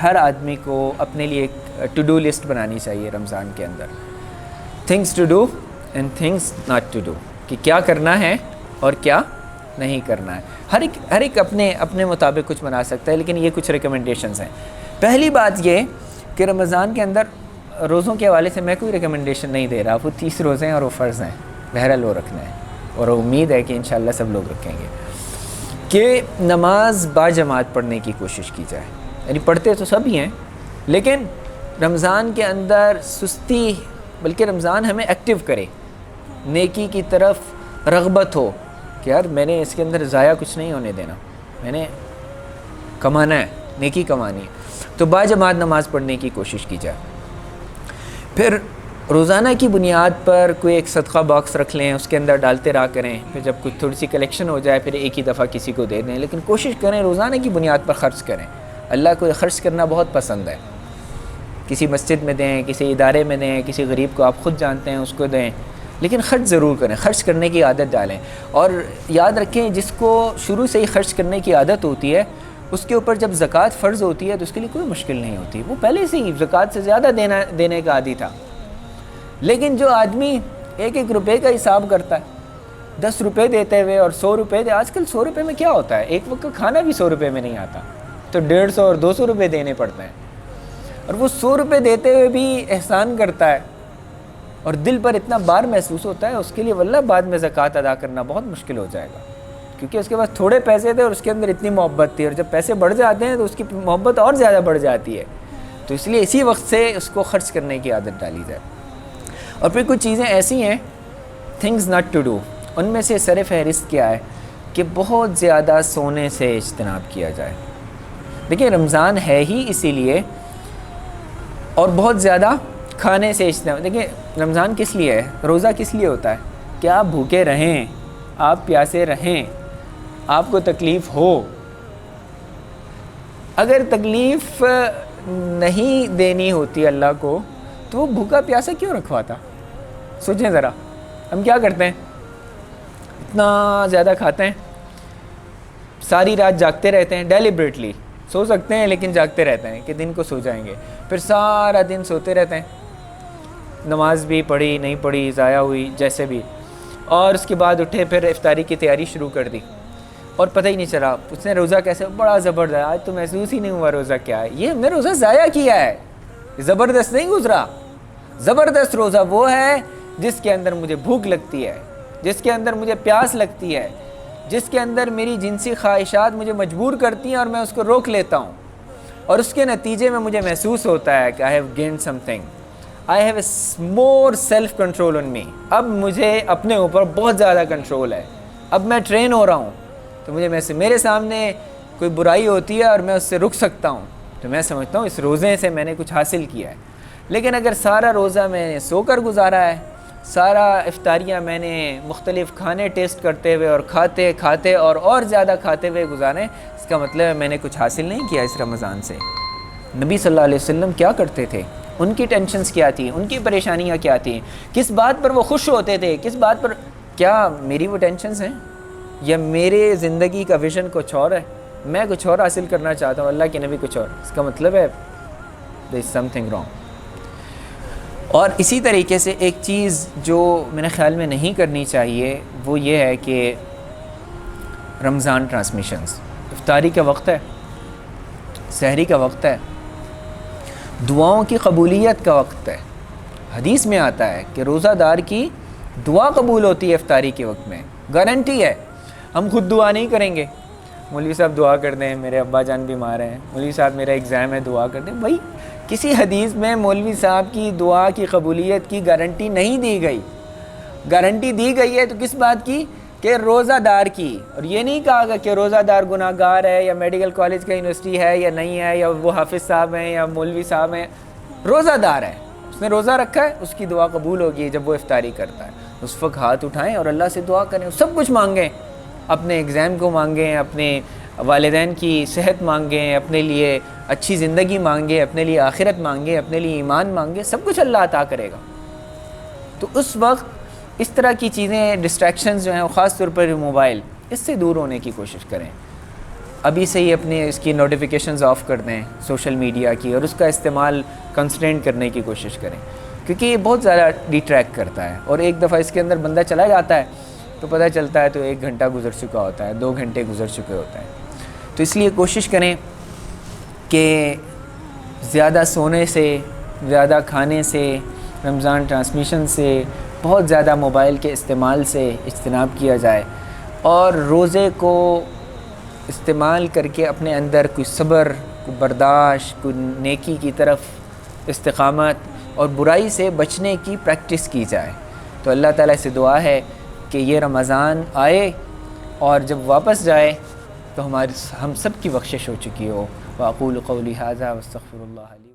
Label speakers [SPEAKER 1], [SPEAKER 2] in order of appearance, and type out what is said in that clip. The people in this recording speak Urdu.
[SPEAKER 1] ہر آدمی کو اپنے لیے ایک ٹو ڈو لسٹ بنانی چاہیے رمضان کے اندر، things to do and things not to do, کہ کیا کرنا ہے اور کیا نہیں کرنا ہے۔ ہر ایک اپنے مطابق کچھ بنا سکتا ہے، لیکن یہ کچھ ریکمنڈیشنز ہیں۔ پہلی بات یہ کہ رمضان کے اندر روزوں کے حوالے سے میں کوئی ریکمنڈیشن نہیں دے رہا، وہ 30 روزے ہیں اور وہ فرض ہیں، بہرحال وہ رکھنا ہے، اور امید ہے کہ انشاءاللہ سب لوگ رکھیں گے، کہ نماز با جماعت پڑھنے کی کوشش کی جائے۔ یعنی پڑھتے تو سب ہی ہیں، لیکن رمضان کے اندر سستی، بلکہ رمضان ہمیں ایکٹیو کرے، نیکی کی طرف رغبت ہو کہ یار میں نے اس کے اندر ضائع کچھ نہیں ہونے دینا، میں نے کمانا ہے، نیکی کمانی ہے، تو با جماعت نماز پڑھنے کی کوشش کی جائے۔ پھر روزانہ کی بنیاد پر کوئی ایک صدقہ باکس رکھ لیں، اس کے اندر ڈالتے رہا کریں، پھر جب کچھ تھوڑی سی کلیکشن ہو جائے پھر ایک ہی دفعہ کسی کو دے دیں، لیکن کوشش کریں روزانہ کی بنیاد پر خرچ کریں۔ اللہ کو خرچ کرنا بہت پسند ہے، کسی مسجد میں دیں، کسی ادارے میں دیں، کسی غریب کو آپ خود جانتے ہیں اس کو دیں، لیکن خرچ ضرور کریں، خرچ کرنے کی عادت ڈالیں۔ اور یاد رکھیں جس کو شروع سے ہی خرچ کرنے کی عادت ہوتی ہے، اس کے اوپر جب زکوٰۃ فرض ہوتی ہے تو اس کے لیے کوئی مشکل نہیں ہوتی، وہ پہلے سے ہی زکوٰۃ سے زیادہ دینے کا عادی تھا۔ لیکن جو آدمی ایک ایک روپے کا حساب کرتا ہے، 10 روپے دیتے ہوئے اور 100 روپے آج کل 100 روپے میں کیا ہوتا ہے، ایک وقت کا کھانا بھی 100 روپے میں نہیں آتا، تو 150 اور 200 روپے دینے پڑتے ہیں، اور وہ 100 روپے دیتے ہوئے بھی احسان کرتا ہے اور دل پر اتنا بار محسوس ہوتا ہے، اس کے لیے واللہ بعد میں زکوٰۃ ادا کرنا بہت مشکل ہو جائے گا، کیونکہ اس کے پاس تھوڑے پیسے تھے اور اس کے اندر اتنی محبت تھی، اور جب پیسے بڑھ جاتے ہیں تو اس کی محبت اور زیادہ بڑھ جاتی ہے، تو اس لیے اسی وقت سے اس کو خرچ کرنے کی عادت ڈالی جائے۔ اور پھر کچھ چیزیں ایسی ہیں تھنگز ناٹ ٹو ڈو، ان میں سے سر فہرست کیا ہے کہ بہت زیادہ سونے سے اجتناب کیا جائے۔ دیکھیں رمضان ہے ہی اسی لیے، اور بہت زیادہ کھانے سے اجتناب۔ دیکھیں رمضان کس لیے ہے، روزہ کس لیے ہوتا ہے کہ آپ بھوکے رہیں، آپ پیاسے رہیں، آپ کو تکلیف ہو۔ اگر تکلیف نہیں دینی ہوتی اللہ کو تو وہ بھوکا پیاسا کیوں رکھواتا؟ سوچیں ذرا، ہم کیا کرتے ہیں، اتنا زیادہ کھاتے ہیں، ساری رات جاگتے رہتے ہیں، ڈیلیبریٹلی سو سکتے ہیں لیکن جاگتے رہتے ہیں کہ دن کو سو جائیں گے، پھر سارا دن سوتے رہتے ہیں، نماز بھی پڑھی نہیں پڑھی، ضائع ہوئی جیسے بھی، اور اس کے بعد اٹھے پھر افطاری کی تیاری شروع کر دی، اور پتہ ہی نہیں چلا اس نے روزہ کیسے، بڑا زبردست، آج تو محسوس ہی نہیں ہوا روزہ کیا ہے، یہ ہم نے روزہ ضائع کیا ہے، زبردست نہیں گزرا۔ زبردست روزہ وہ ہے جس کے اندر مجھے بھوک لگتی ہے، جس کے اندر مجھے پیاس لگتی ہے، جس کے اندر میری جنسی خواہشات مجھے مجبور کرتی ہیں اور میں اس کو روک لیتا ہوں، اور اس کے نتیجے میں مجھے محسوس ہوتا ہے کہ I have gained something, I have a more self control on me، اب مجھے اپنے اوپر بہت زیادہ کنٹرول ہے، اب میں ٹرین ہو رہا ہوں، تو مجھے میرے سامنے کوئی برائی ہوتی ہے اور میں اس سے رک سکتا ہوں، تو میں سمجھتا ہوں اس روزے سے میں نے کچھ حاصل کیا ہے۔ لیکن اگر سارا روزہ میں نے سو کر گزارا ہے، سارا افطاریاں میں نے مختلف کھانے ٹیسٹ کرتے ہوئے اور کھاتے اور زیادہ کھاتے ہوئے گزارے، اس کا مطلب ہے میں نے کچھ حاصل نہیں کیا اس رمضان سے۔ نبی صلی اللہ علیہ وسلم کیا کرتے تھے، ان کی ٹینشنز کیا تھیں، ان کی پریشانیاں کیا تھیں، کس بات پر وہ خوش ہوتے تھے، کس بات پر، کیا میری وہ ٹینشنز ہیں یا میرے زندگی کا ویژن کچھ اور ہے، میں کچھ اور حاصل کرنا چاہتا ہوں، اللہ کے نبی کچھ اور، اس کا مطلب ہے there is something wrong۔ اور اسی طریقے سے ایک چیز جو میرے خیال میں نہیں کرنی چاہیے وہ یہ ہے کہ رمضان ٹرانسمیشنز، افطاری کا وقت ہے، سحری کا وقت ہے، دعاؤں کی قبولیت کا وقت ہے، حدیث میں آتا ہے کہ روزہ دار کی دعا قبول ہوتی ہے افطاری کے وقت میں، گارنٹی ہے۔ ہم خود دعا نہیں کریں گے، مولوی صاحب دعا کر دیں، میرے ابا جان بیمار ہیں، مولوی صاحب میرا ایگزام ہے دعا کر دیں، بھائی کسی حدیث میں مولوی صاحب کی دعا کی قبولیت کی گارنٹی نہیں دی گئی، گارنٹی دی گئی ہے تو کس بات کی کہ روزہ دار کی، اور یہ نہیں کہا گا کہ روزہ دار گناہ گار ہے یا میڈیکل کالج کا یونیورسٹی ہے یا نہیں ہے یا وہ حافظ صاحب ہیں یا مولوی صاحب ہیں، روزہ دار ہے، اس نے روزہ رکھا ہے، اس کی دعا قبول ہوگی جب وہ افطاری کرتا ہے۔ اس وقت ہاتھ اٹھائیں اور اللہ سے دعا کریں، سب کچھ مانگیں، اپنے ایگزام کو مانگیں، اپنے والدین کی صحت مانگیں، اپنے لیے اچھی زندگی مانگیں، اپنے لیے آخرت مانگیں، اپنے لیے ایمان مانگیں، سب کچھ اللہ عطا کرے گا۔ تو اس وقت اس طرح کی چیزیں، ڈسٹریکشنز جو ہیں، خاص طور پر موبائل، اس سے دور ہونے کی کوشش کریں۔ ابھی سے ہی اپنے اس کی نوٹیفیکیشنز آف کر دیں سوشل میڈیا کی، اور اس کا استعمال کنسٹرین کرنے کی کوشش کریں، کیونکہ یہ بہت زیادہ ڈیٹریکٹ کرتا ہے، اور ایک دفعہ اس کے اندر بندہ چلا جاتا ہے تو پتہ چلتا ہے تو 1 گھنٹہ گزر چکا ہوتا ہے، 2 گھنٹے گزر چکے ہوتے ہیں۔ تو اس لیے کوشش کریں کہ زیادہ سونے سے، زیادہ کھانے سے، رمضان ٹرانسمیشن سے، بہت زیادہ موبائل کے استعمال سے اجتناب کیا جائے، اور روزے کو استعمال کر کے اپنے اندر کوئی صبر، کوئی برداشت، کوئی نیکی کی طرف استقامت اور برائی سے بچنے کی پریکٹس کی جائے۔ تو اللہ تعالیٰ سے دعا ہے کہ یہ رمضان آئے اور جب واپس جائے تو ہم سب کی بخشش ہو چکی ہو۔ وَأَقُولُ قَوْلِي هَذَا وَاسْتَغْفِرُ اللَّهَ لِي